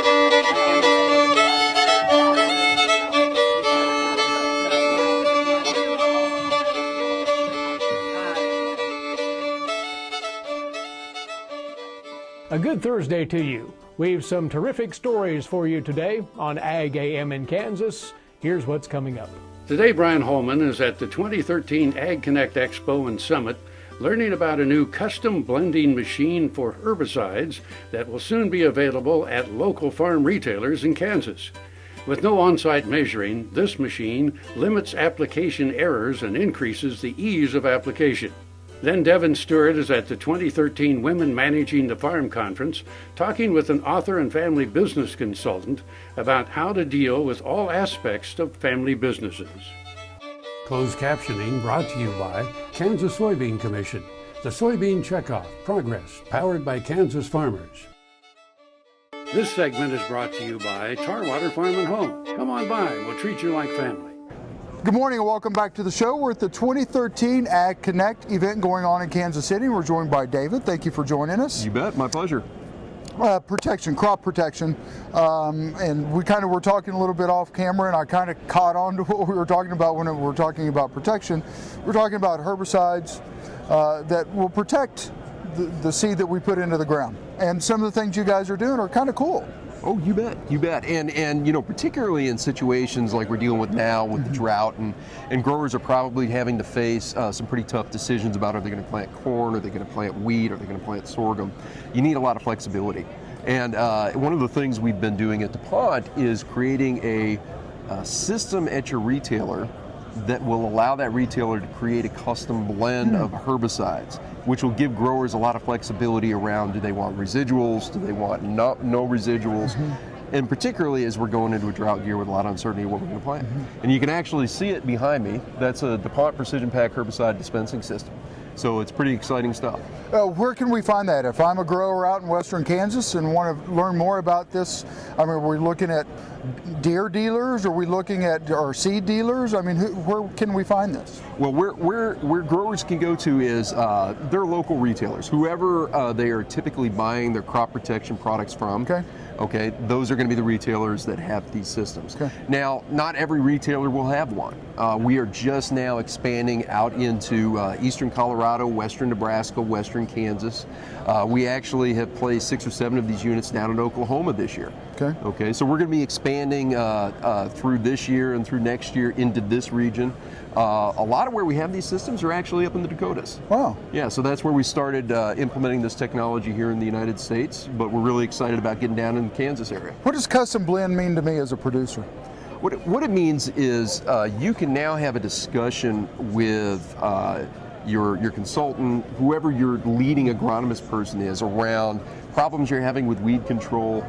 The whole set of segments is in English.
A good Thursday to you. We've some terrific stories for you today on Ag AM in Kansas. Here's what's coming up. Today, Brian Holman is at the 2013 Ag Connect Expo and Summit, learning about a new custom blending machine for herbicides that will soon be available at local farm retailers in Kansas. With no on-site measuring, this machine limits application errors and increases the ease of application. Then Devin Stewart is at the 2013 Women Managing the Farm Conference, talking with an author and family business consultant about how to deal with all aspects of family businesses. Closed captioning brought to you by Kansas Soybean Commission. The Soybean Checkoff Progress, powered by Kansas farmers. This segment is brought to you by Tarwater Farm and Home. Come on by, we'll treat you like family. Good morning and welcome back to the show. We're at the 2013 Ag Connect event going on in Kansas City. We're joined by David. Thank you for joining us. You bet, my pleasure. Protection, crop protection, and we kind of were talking a little bit off camera, and I kind of caught on to what we were talking about when we were talking about protection. We're talking about herbicides that will protect the seed that we put into the ground, and some of the things you guys are doing are kind of cool. Oh, you bet, you bet. And you know, particularly in situations like we're dealing with now with the drought, and growers are probably having to face some pretty tough decisions about, are they going to plant corn, are they going to plant wheat, are they going to plant sorghum? You need a lot of flexibility. And one of the things we've been doing at DuPont is creating a system at your retailer that will allow that retailer to create a custom blend of herbicides, which will give growers a lot of flexibility around, do they want residuals, do they want no residuals, and particularly as we're going into a drought year with a lot of uncertainty of what we're going to plant. And you can actually see it behind me. That's a DuPont Precision Pack herbicide dispensing system. So it's pretty exciting stuff. Where can we find that? If I'm a grower out in western Kansas and want to learn more about this, I mean, are we looking at deer dealers? Are we looking at our seed dealers? I mean, where can we find this? Well, where growers can go to is their local retailers, whoever they are typically buying their crop protection products from. Okay, those are going to be the retailers that have these systems. Now, not every retailer will have one. We are just now expanding out into eastern Colorado, western Nebraska, western Kansas. We actually have placed 6 or 7 of these units down in Oklahoma this year. Okay, so we're going to be expanding through this year and through next year into this region. A lot of where we have these systems are actually up in the Dakotas. Wow. Yeah, so that's where we started implementing this technology here in the United States, but we're really excited about getting down in the Kansas area. What does custom blend mean to me as a producer? What it means is you can now have a discussion with your consultant, whoever your leading agronomist person is, around problems you're having with weed control,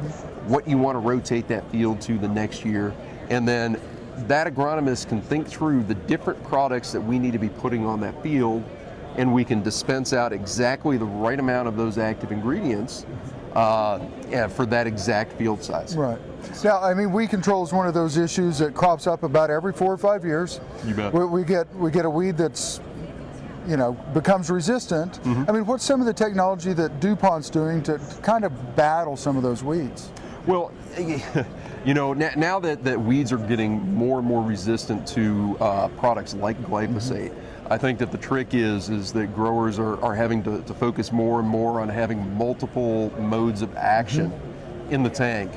what you want to rotate that field to the next year, and then that agronomist can think through the different products that we need to be putting on that field, and we can dispense out exactly the right amount of those active ingredients for that exact field size. Right. Now, I mean, weed control is one of those issues that crops up about every 4 or 5 years. You bet. We get a weed that's, you know, becomes resistant. I mean, what's some of the technology that DuPont's doing to kind of battle some of those weeds? Well, you know, now that weeds are getting more and more resistant to products like glyphosate, I think that the trick is that growers are having to focus more and more on having multiple modes of action in the tank,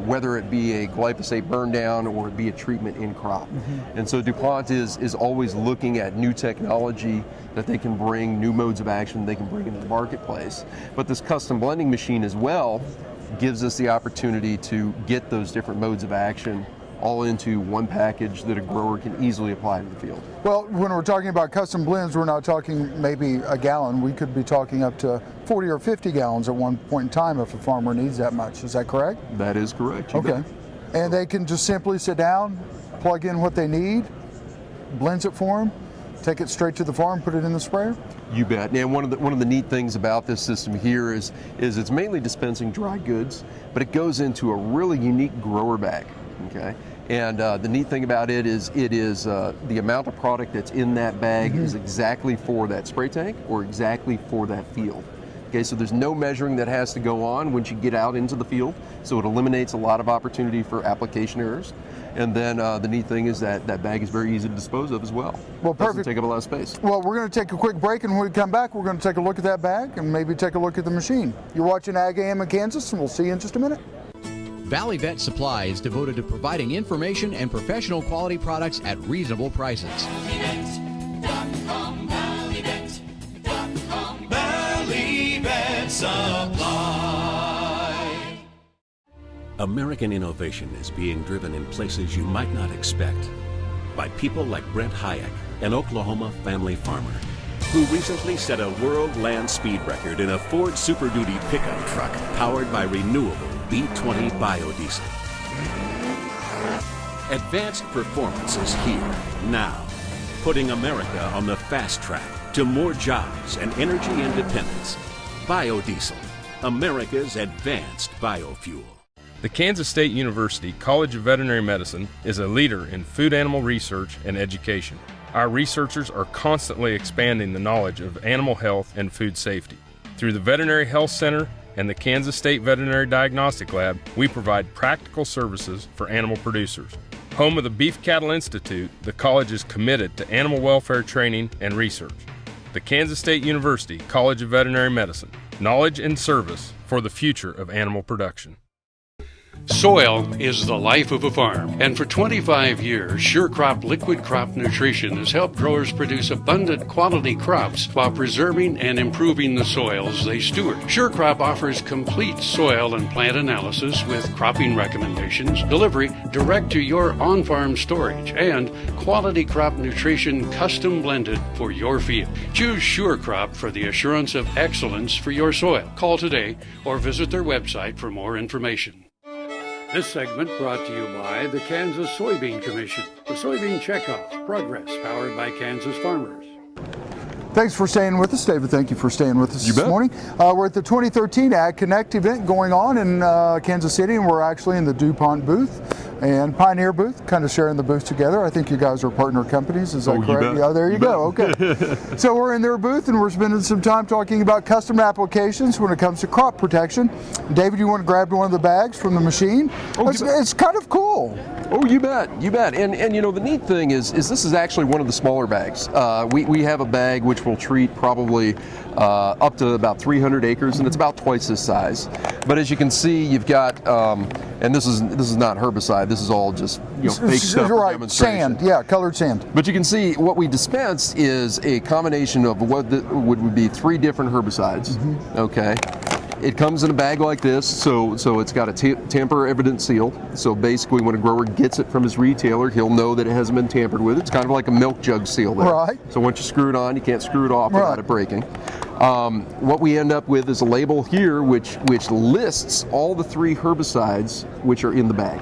whether it be a glyphosate burn down or it be a treatment in crop. And so DuPont is always looking at new technology that they can bring, new modes of action they can bring into the marketplace. But this custom blending machine as well gives us the opportunity to get those different modes of action all into one package that a grower can easily apply to the field. Well, when we're talking about custom blends, we're not talking maybe a gallon. We could be talking up to 40 or 50 gallons at one point in time if a farmer needs that much. Is that correct? That is correct. Okay. And they can just simply sit down, plug in what they need, blends it for them, take it straight to the farm, put it in the sprayer? You bet. And one of the neat things about this system here is it's mainly dispensing dry goods, but it goes into a really unique grower bag. Okay. And the neat thing about it is the amount of product that's in that bag is exactly for that spray tank or exactly for that field. Okay, so there's no measuring that has to go on once you get out into the field, so it eliminates a lot of opportunity for application errors. And then the neat thing is that that bag is very easy to dispose of as well. Well, perfect. Doesn't take up a lot of space. Well, we're going to take a quick break, and when we come back, we're going to take a look at that bag and maybe take a look at the machine. You're watching Ag AM in Kansas, and we'll see you in just a minute. Valley Vet Supply is devoted to providing information and professional quality products at reasonable prices. Valley Vet Supply. American innovation is being driven in places you might not expect by people like Brent Hayek, an Oklahoma family farmer, who recently set a world land speed record in a Ford Super Duty pickup truck powered by renewable B20 biodiesel. Advanced performance is here, now, putting America on the fast track to more jobs and energy independence. Biodiesel, America's advanced biofuel. The Kansas State University College of Veterinary Medicine is a leader in food animal research and education. Our researchers are constantly expanding the knowledge of animal health and food safety. Through the Veterinary Health Center and the Kansas State Veterinary Diagnostic Lab, we provide practical services for animal producers. Home of the Beef Cattle Institute, the college is committed to animal welfare training and research. The Kansas State University College of Veterinary Medicine, knowledge and service for the future of animal production. Soil is the life of a farm, and for 25 years, SureCrop Liquid Crop Nutrition has helped growers produce abundant quality crops while preserving and improving the soils they steward. SureCrop offers complete soil and plant analysis with cropping recommendations, delivery direct to your on-farm storage, and quality crop nutrition custom blended for your field. Choose SureCrop for the assurance of excellence for your soil. Call today or visit their website for more information. This segment brought to you by the Kansas Soybean Commission. The Soybean Checkoff, progress powered by Kansas farmers. Thanks for staying with us, David. Thank you for staying with us You this bet. morning. We're at the 2013 Ag Connect event going on in Kansas City, and we're actually in the DuPont booth and Pioneer booth, kind of sharing the booth together. I think you guys are partner companies, is that you correct? bet. Yeah, there you You go. Okay. So we're in their booth, and we're spending some time talking about custom applications when it comes to crop protection. David, you want to grab one of the bags from the machine? It's kind of cool. Oh, you bet, you bet. And you know, the neat thing is this is actually one of the smaller bags. We have a bag which will treat probably up to about 300 acres, and it's about twice this size. But as you can see, you've got, and this is not herbicide. This is all just fake stuff for Right, demonstration. sand, yeah, colored sand. But you can see what we dispense is a combination of what would be 3 different herbicides. Okay. It comes in a bag like this, so it's got a tamper evident seal. So basically, when a grower gets it from his retailer, he'll know that it hasn't been tampered with. It's kind of like a milk jug seal there. Right. So once you screw it on, you can't screw it off without it breaking. What we end up with is a label here which lists all the 3 herbicides which are in the bag.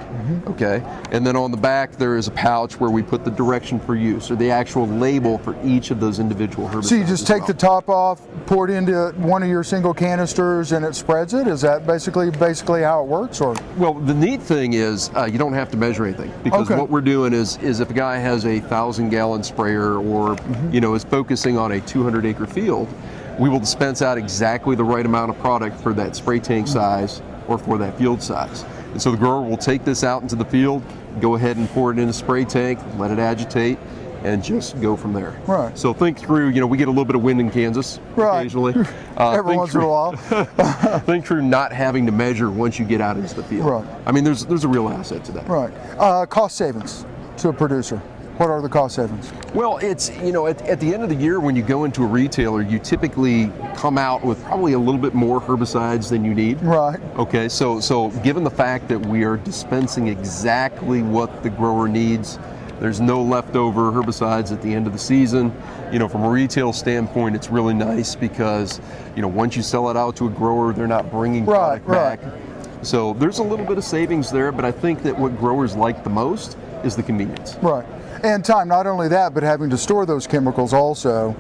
Okay, and then on the back there is a pouch where we put the direction for use, or the actual label for each of those individual herbicides. So you just take the top off, pour it into one of your single canisters, and it spreads it? Is that basically how it works? Or Well, the neat thing is you don't have to measure anything, because what we're doing is if a guy has a 1,000-gallon sprayer or is focusing on a 200-acre field, we will dispense out exactly the right amount of product for that spray tank size or for that field size. And so the grower will take this out into the field, go ahead and pour it in a spray tank, let it agitate, and just go from there. Right. So think through, we get a little bit of wind in Kansas occasionally. Every once in a while. Think through not having to measure once you get out into the field. Right. I mean, there's a real asset to that. Right. Cost savings to a producer. What are the cost savings? Well, it's, at the end of the year when you go into a retailer, you typically come out with probably a little bit more herbicides than you need. Right. Okay, so given the fact that we are dispensing exactly what the grower needs, there's no leftover herbicides at the end of the season. From a retail standpoint, it's really nice because, once you sell it out to a grower, they're not bringing product back. So there's a little bit of savings there, but I think that what growers like the most is the convenience. Right. And time, not only that, but having to store those chemicals also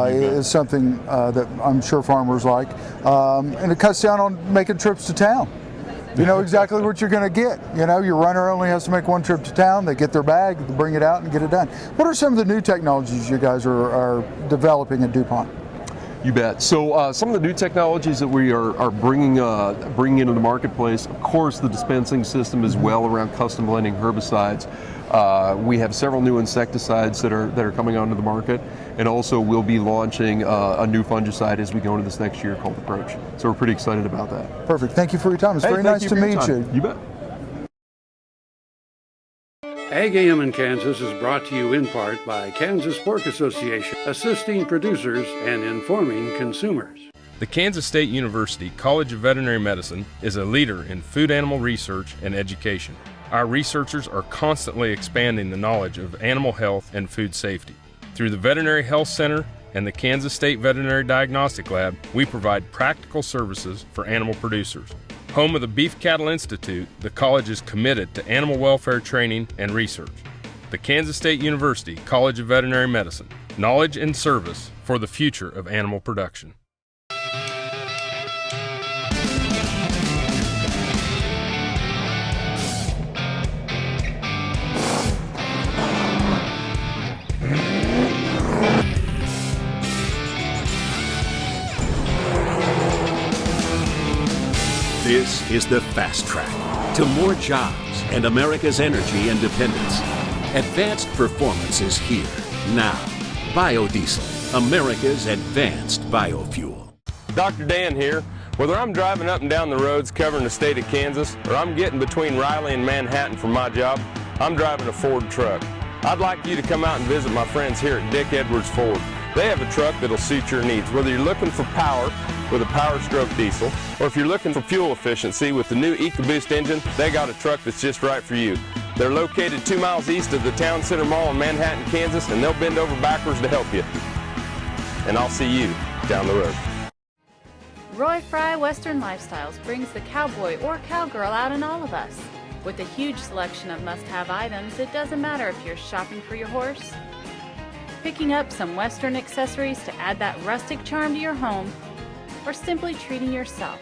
is something that I'm sure farmers like. And it cuts down on making trips to town. You know exactly what you're going to get. Your runner only has to make one trip to town. They get their bag, they bring it out and get it done. What are some of the new technologies you guys are developing at DuPont? You bet. So some of the new technologies that we are bringing into the marketplace, of course, the dispensing system as well around custom blending herbicides. We have several new insecticides that are coming onto the market, and also we'll be launching a new fungicide as we go into this next year called Approach. So we're pretty excited about that. Perfect. Thank you for your time. It's very nice to meet you. You bet. Ag AM in Kansas is brought to you in part by Kansas Pork Association, assisting producers and informing consumers. The Kansas State University College of Veterinary Medicine is a leader in food animal research and education. Our researchers are constantly expanding the knowledge of animal health and food safety. Through the Veterinary Health Center and the Kansas State Veterinary Diagnostic Lab, we provide practical services for animal producers. Home of the Beef Cattle Institute, the college is committed to animal welfare training and research. The Kansas State University College of Veterinary Medicine, knowledge and service for the future of animal production. This is the fast track to more jobs and America's energy independence. Advanced performance is here now. Biodiesel, America's advanced biofuel. Dr. Dan here. Whether I'm driving up and down the roads covering the state of Kansas, or I'm getting between Riley and Manhattan for my job, I'm driving a Ford truck. I'd like you to come out and visit my friends here at Dick Edwards Ford. They have a truck that'll suit your needs, whether you're looking for power with a Power Stroke diesel, or if you're looking for fuel efficiency with the new EcoBoost engine, they got a truck that's just right for you. They're located 2 miles east of the Town Center Mall in Manhattan, Kansas, and they'll bend over backwards to help you. And I'll see you down the road. Roy Fry Western Lifestyles brings the cowboy or cowgirl out in all of us. With a huge selection of must-have items, it doesn't matter if you're shopping for your horse, picking up some Western accessories to add that rustic charm to your home, or simply treating yourself.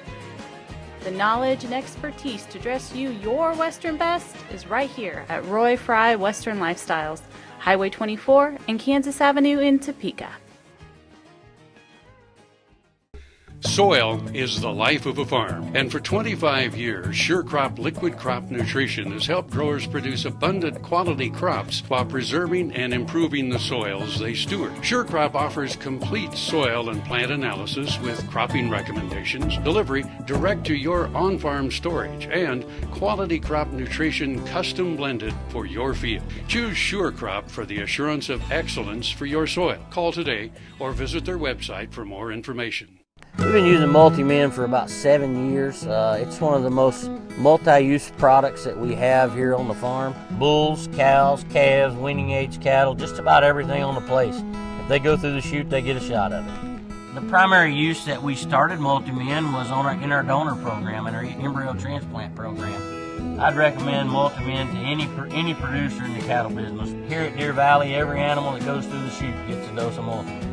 The knowledge and expertise to dress you your Western best is right here at Roy Fry Western Lifestyles, Highway 24 and Kansas Avenue in Topeka. Soil is the life of a farm, and for 25 years, SureCrop Liquid Crop Nutrition has helped growers produce abundant quality crops while preserving and improving the soils they steward. SureCrop offers complete soil and plant analysis with cropping recommendations, delivery direct to your on-farm storage, and quality crop nutrition custom blended for your field. Choose SureCrop for the assurance of excellence for your soil. Call today or visit their website for more information. We've been using Multi-Min for about 7 years. It's one of the most multi-use products that we have here on the farm. Bulls, cows, calves, weaning age cattle, just about everything on the place. If they go through the chute, they get a shot of it. The primary use that we started Multi-Min was in our donor program, in our embryo transplant program. I'd recommend Multi-Min to any producer in the cattle business. Here at Deer Valley, every animal that goes through the chute gets a dose of Multi-Min.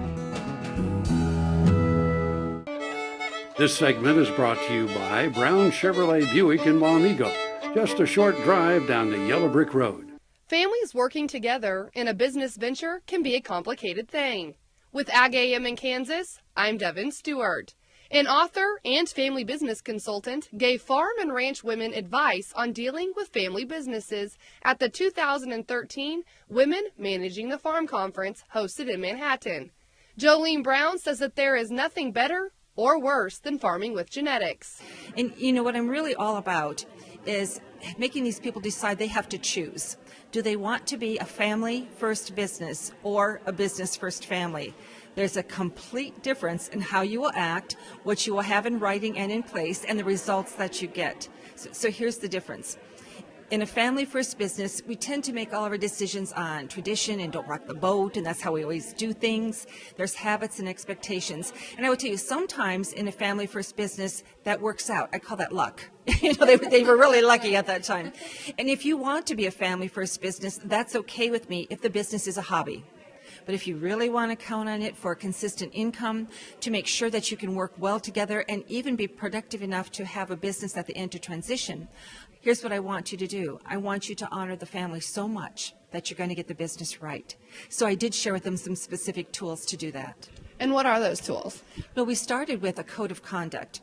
This segment is brought to you by Brown Chevrolet Buick in Wamego, just a short drive down the Yellow Brick Road. Families working together in a business venture can be a complicated thing. With Ag AM in Kansas, I'm Devin Stewart. An author and family business consultant gave farm and ranch women advice on dealing with family businesses at the 2013 Women Managing the Farm Conference hosted in Manhattan. Jolene Brown says that there is nothing better or worse than farming with genetics. And you know what I'm really all about is making these people decide they have to choose. Do they want to be a family first business or a business first family? There's a complete difference in how you will act, what you will have in writing and in place, and the results that you get. So here's the difference. In a family-first business, we tend to make all of our decisions on tradition and don't rock the boat, and that's how we always do things. There's habits and expectations. And I will tell you, sometimes in a family-first business, that works out. I call that luck. You know, they were really lucky at that time. And if you want to be a family-first business, that's okay with me if the business is a hobby. But if you really want to count on it for a consistent income, to make sure that you can work well together and even be productive enough to have a business at the end to transition, here's what I want you to do. I want you to honor the family so much that you're going to get the business right. So I did share with them some specific tools to do that. And what are those tools? Well, we started with a code of conduct.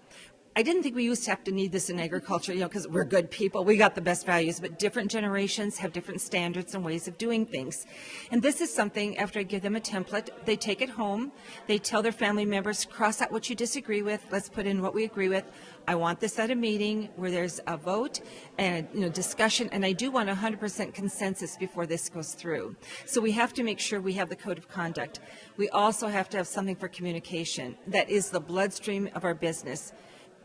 I didn't think we used to have to need this in agriculture, because we're good people. We got the best values, but different generations have different standards and ways of doing things. And this is something, after I give them a template, they take it home. They tell their family members, cross out what you disagree with. Let's put in what we agree with. I want this at a meeting where there's a vote and discussion, and I do want 100% consensus before this goes through. So we have to make sure we have the code of conduct. We also have to have something for communication. That is the bloodstream of our business.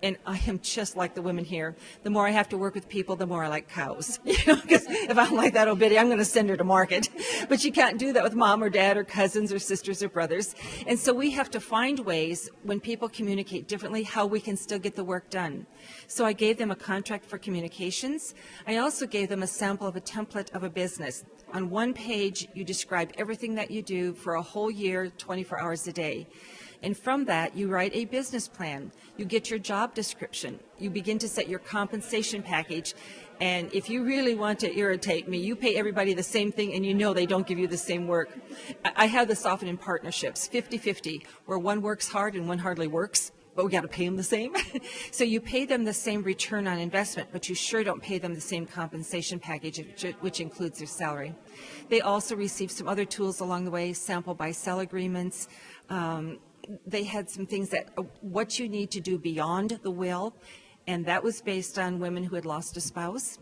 And I am just like the women here. The more I have to work with people, the more I like cows. Because if I'm like that old biddy, I'm going to send her to market. But you can't do that with mom or dad or cousins or sisters or brothers. And so we have to find ways, when people communicate differently, how we can still get the work done. So I gave them a contract for communications. I also gave them a sample of a template of a business. On one page, you describe everything that you do for a whole year, 24 hours a day. And from that, you write a business plan. You get your job description. You begin to set your compensation package. And if you really want to irritate me, you pay everybody the same thing, and they don't give you the same work. I have this often in partnerships, 50-50, where one works hard and one hardly works, but we got to pay them the same. So you pay them the same return on investment, but you sure don't pay them the same compensation package, which includes their salary. They also receive some other tools along the way, sample buy-sell agreements. They had some things that what you need to do beyond the will, and that was based on women who had lost a spouse.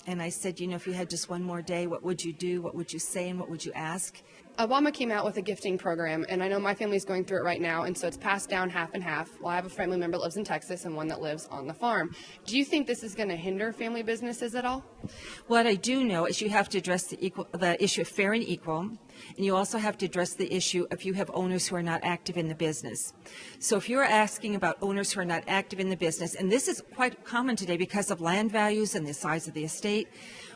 And I said, if you had just one more day, what would you do? What would you say? And what would you ask? Obama came out with a gifting program, and I know my family's going through it right now, and so it's passed down half and half. Well, I have a family member that lives in Texas and one that lives on the farm. Do you think this is going to hinder family businesses at all? What I do know is you have to address the issue of fair and equal, and you also have to address the issue if you have owners who are not active in the business. So if you're asking about owners who are not active in the business, and this is quite common today because of land values and the size of the estate,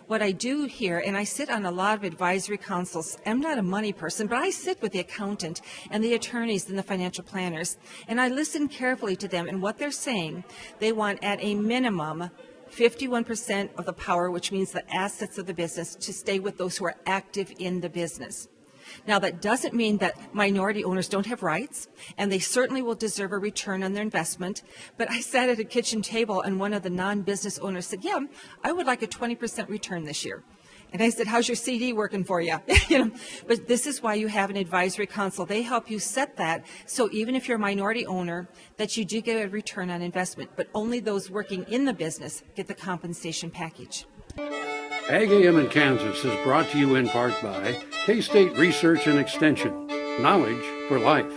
what I do here, and I sit on a lot of advisory councils. I'm not a money person, but I sit with the accountant and the attorneys and the financial planners, and I listen carefully to them and what they're saying. They want at a minimum 51% of the power, which means the assets of the business, to stay with those who are active in the business. Now, that doesn't mean that minority owners don't have rights, and they certainly will deserve a return on their investment. But I sat at a kitchen table, and one of the non-business owners said, yeah, I would like a 20% return this year. And I said, how's your CD working for you? But this is why you have an advisory council. They help you set that, so even if you're a minority owner, that you do get a return on investment. But only those working in the business get the compensation package. Ag AM in Kansas is brought to you in part by K-State Research and Extension. Knowledge for life.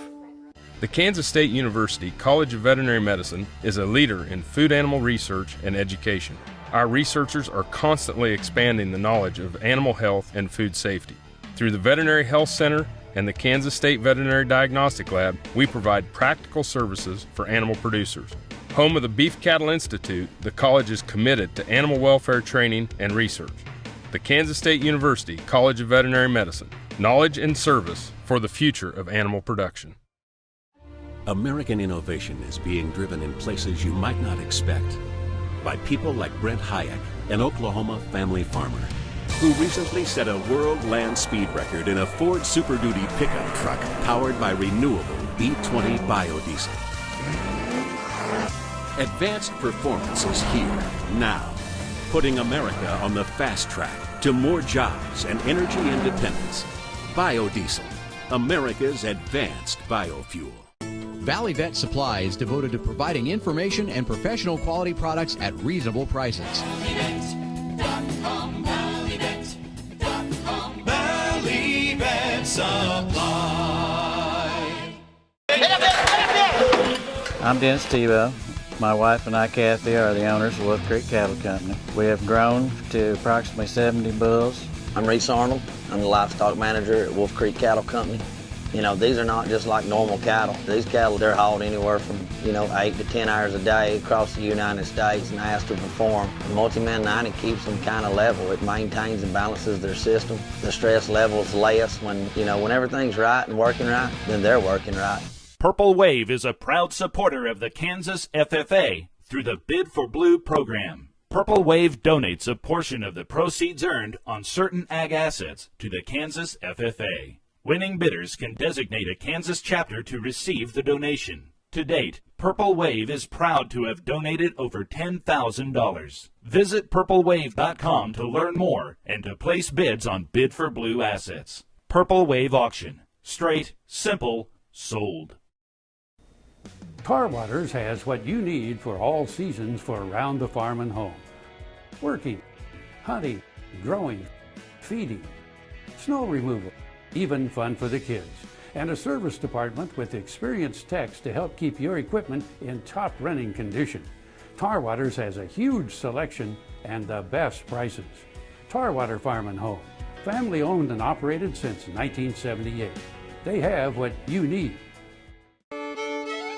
The Kansas State University College of Veterinary Medicine is a leader in food animal research and education. Our researchers are constantly expanding the knowledge of animal health and food safety. Through the Veterinary Health Center and the Kansas State Veterinary Diagnostic Lab, we provide practical services for animal producers. Home of the Beef Cattle Institute, the college is committed to animal welfare training and research. The Kansas State University College of Veterinary Medicine, knowledge and service for the future of animal production. American innovation is being driven in places you might not expect by people like Brent Hayek, an Oklahoma family farmer, who recently set a world land speed record in a Ford Super Duty pickup truck powered by renewable E20 biodiesel. Advanced performance is here, now, putting America on the fast track to more jobs and energy independence. Biodiesel, America's advanced biofuel. Valley Vet Supply is devoted to providing information and professional quality products at reasonable prices. ValleyVet.com, ValleyVet.com, Valley Vet Supply. I'm Dennis Tebow. My wife and I, Kathy, are the owners of Wolf Creek Cattle Company. We have grown to approximately 70 bulls. I'm Reese Arnold. I'm the livestock manager at Wolf Creek Cattle Company. You know, these are not just like normal cattle. These cattle, they're hauled anywhere from, 8 to 10 hours a day across the United States and asked to perform. The Multi-Man 90 keeps them kind of level. It maintains and balances their system. The stress level is less when everything's right and working right, then they're working right. Purple Wave is a proud supporter of the Kansas FFA through the Bid for Blue program. Purple Wave donates a portion of the proceeds earned on certain ag assets to the Kansas FFA. Winning bidders can designate a Kansas chapter to receive the donation. To date, Purple Wave is proud to have donated over $10,000. Visit purplewave.com to learn more and to place bids on Bid for Blue assets. Purple Wave Auction. Straight, simple, sold. Tar Waters has what you need for all seasons for around the farm and home. Working, hunting, growing, feeding, snow removal, even fun for the kids. And a service department with experienced techs to help keep your equipment in top running condition. Tar Waters has a huge selection and the best prices. Tar Water Farm and Home, family owned and operated since 1978. They have what you need.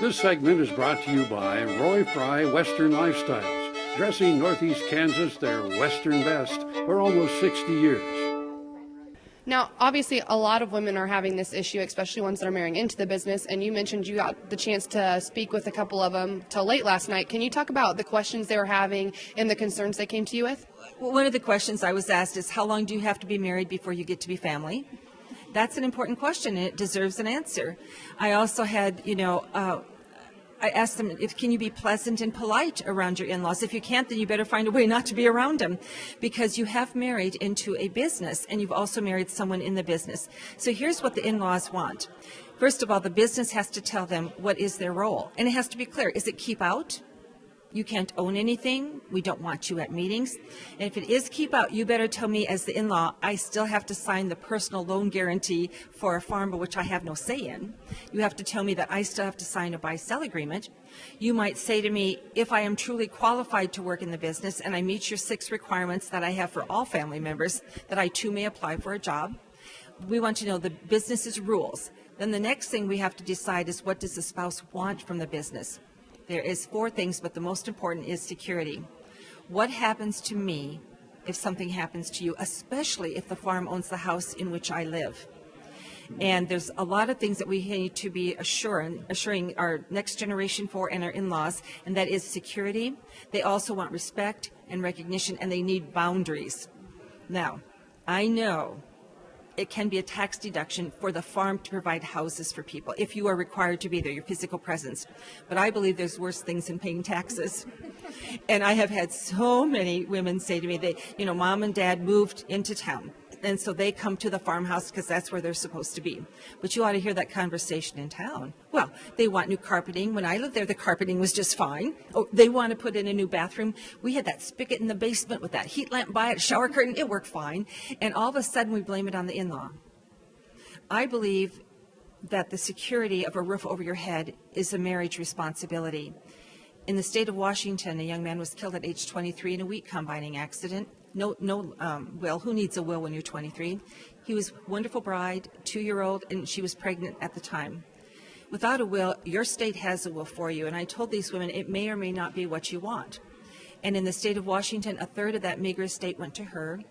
This segment is brought to you by Roy Fry Western Lifestyles, dressing Northeast Kansas their Western best for almost 60 years. Now, obviously, a lot of women are having this issue, especially ones that are marrying into the business, and you mentioned you got the chance to speak with a couple of them till late last night. Can you talk about the questions they were having and the concerns they came to you with? Well, one of the questions I was asked is, how long do you have to be married before you get to be family? That's an important question, and it deserves an answer. I also had, I asked them, can you be pleasant and polite around your in-laws? If you can't, then you better find a way not to be around them, because you have married into a business and you've also married someone in the business. So here's what the in-laws want. First of all, the business has to tell them what is their role, and it has to be clear. Is it keep out? You can't own anything. We don't want you at meetings. And if it is keep out, you better tell me as the in-law, I still have to sign the personal loan guarantee for a farm which I have no say in. You have to tell me that I still have to sign a buy-sell agreement. You might say to me, if I am truly qualified to work in the business and I meet your 6 requirements that I have for all family members, that I too may apply for a job. We want to know the business's rules. Then the next thing we have to decide is, what does the spouse want from the business? There is 4 things, but the most important is security. What happens to me if something happens to you, especially if the farm owns the house in which I live? And there's a lot of things that we need to be assuring our next generation for and our in-laws, and that is security. They also want respect and recognition, and they need boundaries. Now, I know it can be a tax deduction for the farm to provide houses for people if you are required to be there, your physical presence. But I believe there's worse things than paying taxes. And I have had so many women say to me, mom and dad moved into town, and so they come to the farmhouse because that's where they're supposed to be. But you ought to hear that conversation in town. Well, they want new carpeting. When I lived there, the carpeting was just fine. Oh, they want to put in a new bathroom. We had that spigot in the basement with that heat lamp by it, shower curtain. It worked fine. And all of a sudden, we blame it on the in-law. I believe that the security of a roof over your head is a marriage responsibility. In the state of Washington, a young man was killed at age 23 in a wheat combining accident. No will. Who needs a will when you're 23? He was a wonderful bride, 2-year-old, and she was pregnant at the time. Without a will, your state has a will for you. And I told these women, it may or may not be what you want. And in the state of Washington, 1/3 of that meager estate went to her,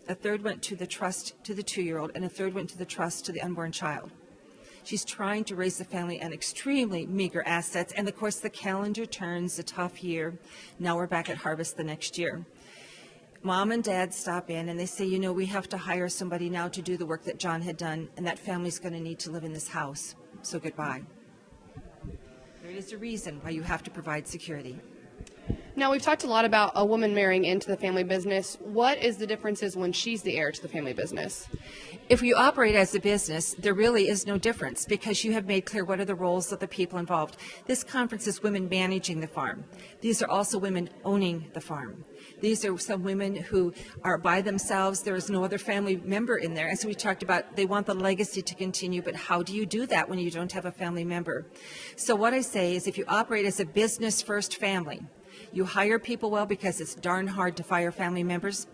1/3 went to the trust to the 2-year-old, and 1/3 went to the trust to the unborn child. She's trying to raise the family on extremely meager assets. And of course, the calendar turns, a tough year. Now we're back at harvest the next year. Mom and dad stop in and they say, we have to hire somebody now to do the work that John had done, and that family's going to need to live in this house. So goodbye. There is a reason why you have to provide security. Now, we've talked a lot about a woman marrying into the family business. What is the differences when she's the heir to the family business? If you operate as a business, there really is no difference, because you have made clear what are the roles of the people involved. This conference is women managing the farm. These are also women owning the farm. These are some women who are by themselves. There is no other family member in there. As we talked about, they want the legacy to continue, but how do you do that when you don't have a family member? So what I say is, if you operate as a business-first family, you hire people well, because it's darn hard to fire family members.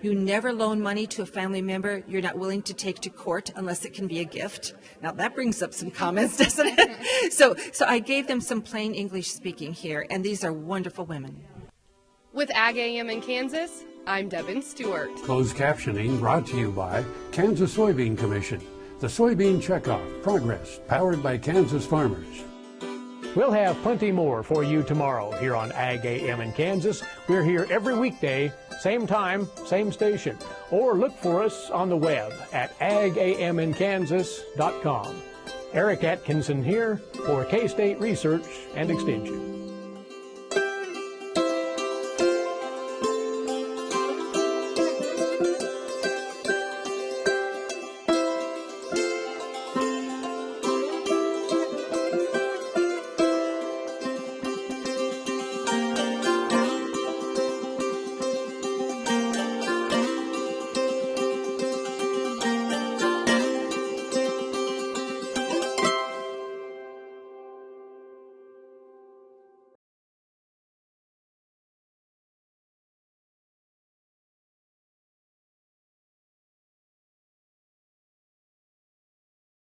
You never loan money to a family member you're not willing to take to court unless it can be a gift. Now that brings up some comments, doesn't it? So I gave them some plain English speaking here, and these are wonderful women. With Ag AM in Kansas, I'm Devin Stewart. Closed captioning brought to you by Kansas Soybean Commission. The Soybean Checkoff Progress, powered by Kansas farmers. We'll have plenty more for you tomorrow here on Ag AM in Kansas. We're here every weekday, same time, same station. Or look for us on the web at agaminkansas.com. Eric Atkinson here for K-State Research and Extension.